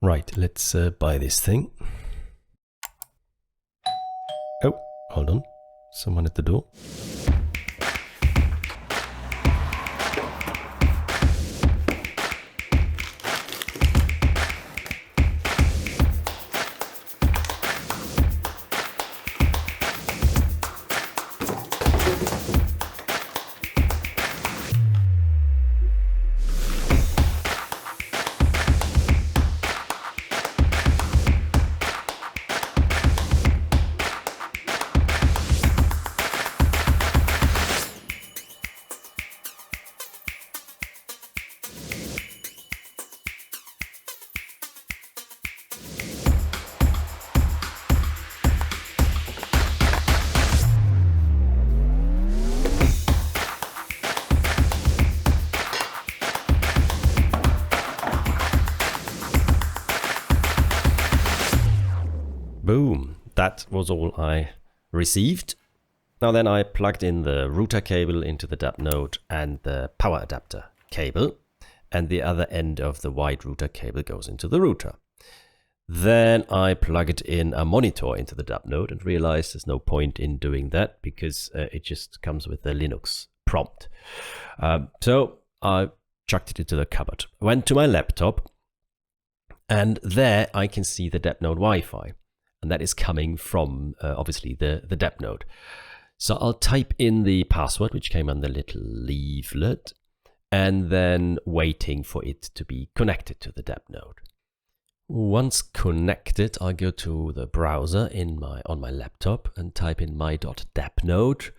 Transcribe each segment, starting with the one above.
Right, let's buy this thing. Oh, hold on. Someone at the door. Boom, that was all I received. Now then I plugged in the router cable into the DAppNode and the power adapter cable, and the other end of the white router cable goes into the router. Then I plugged in a monitor into the DAppNode and realized there's no point in doing that because it just comes with the Linux prompt. So I chucked it into the cupboard, went to my laptop, and there I can see the DAppNode Wi-Fi. And that is coming from, obviously, the DAppNode. So I'll type in the password, which came on the little leaflet, and then waiting for it to be connected to the DAppNode. Once connected, I go to the browser on my laptop and type in my.dappnode.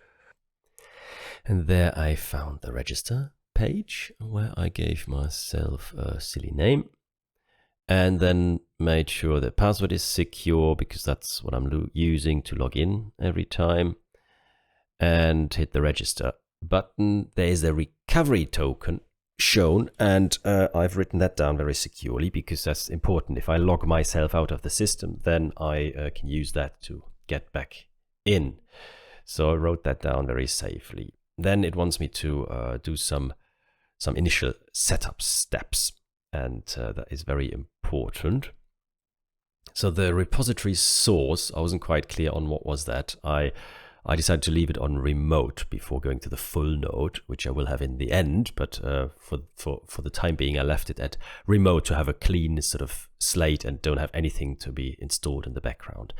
And there I found the register page where I gave myself a silly name. And then made sure the password is secure because that's what I'm using to log in every time. And hit the register button. There is a recovery token shown, and I've written that down very securely because that's important. If I log myself out of the system, then I can use that to get back in. So I wrote that down very safely. Then it wants me to do some initial setup steps. And that is very important. So the repository source, I wasn't quite clear on what was that. I decided to leave it on remote before going to the full node, which I will have in the end. But for the time being, I left it at remote to have a clean sort of slate and don't have anything to be installed in the background.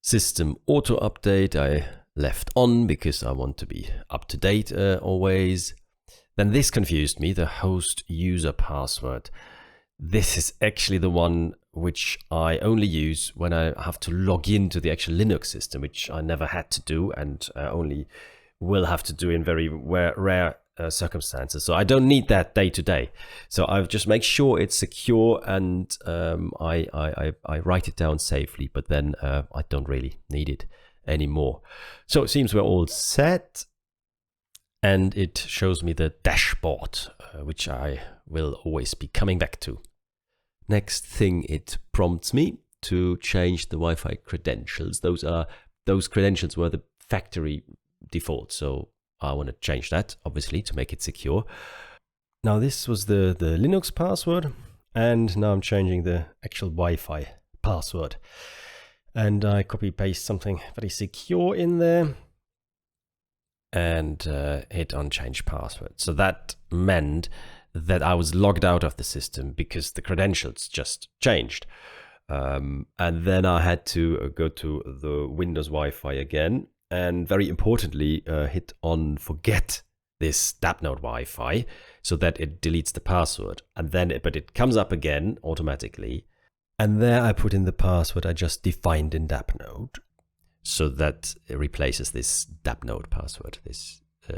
System auto update I left on because I want to be up to date always. Then this confused me, the host user password. This is actually the one which I only use when I have to log into the actual Linux system, which I never had to do and only will have to do in very rare circumstances. So I don't need that day to day. So I just make sure it's secure and I write it down safely, but then I don't really need it anymore. So it seems we're all set. And it shows me the dashboard, which I will always be coming back to. Next thing, it prompts me to change the Wi-Fi credentials. Those credentials were the factory default, so I want to change that, obviously, to make it secure. Now this was the Linux password, and now I'm changing the actual Wi-Fi password. And I copy-paste something very secure in there. And hit on change password. So that meant that I was logged out of the system because the credentials just changed. And then I had to go to the Windows Wi-Fi again. And very importantly, hit on forget this DAppNode Wi-Fi so that it deletes the password. And then, but it comes up again automatically. And there I put in the password I just defined in DAppNode. So that it replaces this DAppNode password,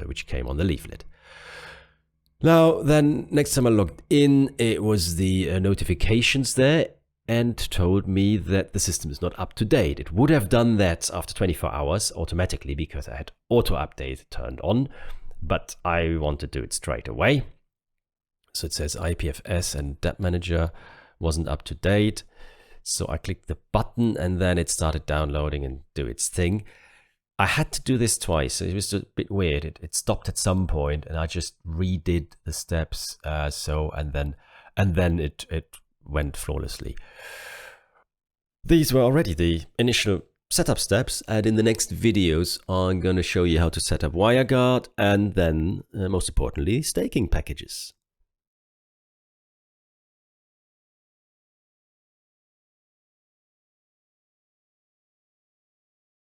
which came on the leaflet. Now, then, next time I logged in, it was the notifications there and told me that the system is not up to date. It would have done that after 24 hours automatically because I had auto update turned on, but I want to do it straight away. So it says IPFS and Dapp Manager wasn't up to date. So I clicked the button and then it started downloading and do its thing. I had to do this twice. It was a bit weird. It stopped at some point and I just redid the steps. And then it went flawlessly. These were already the initial setup steps, and in the next videos I'm going to show you how to set up WireGuard and then, most importantly, staking packages.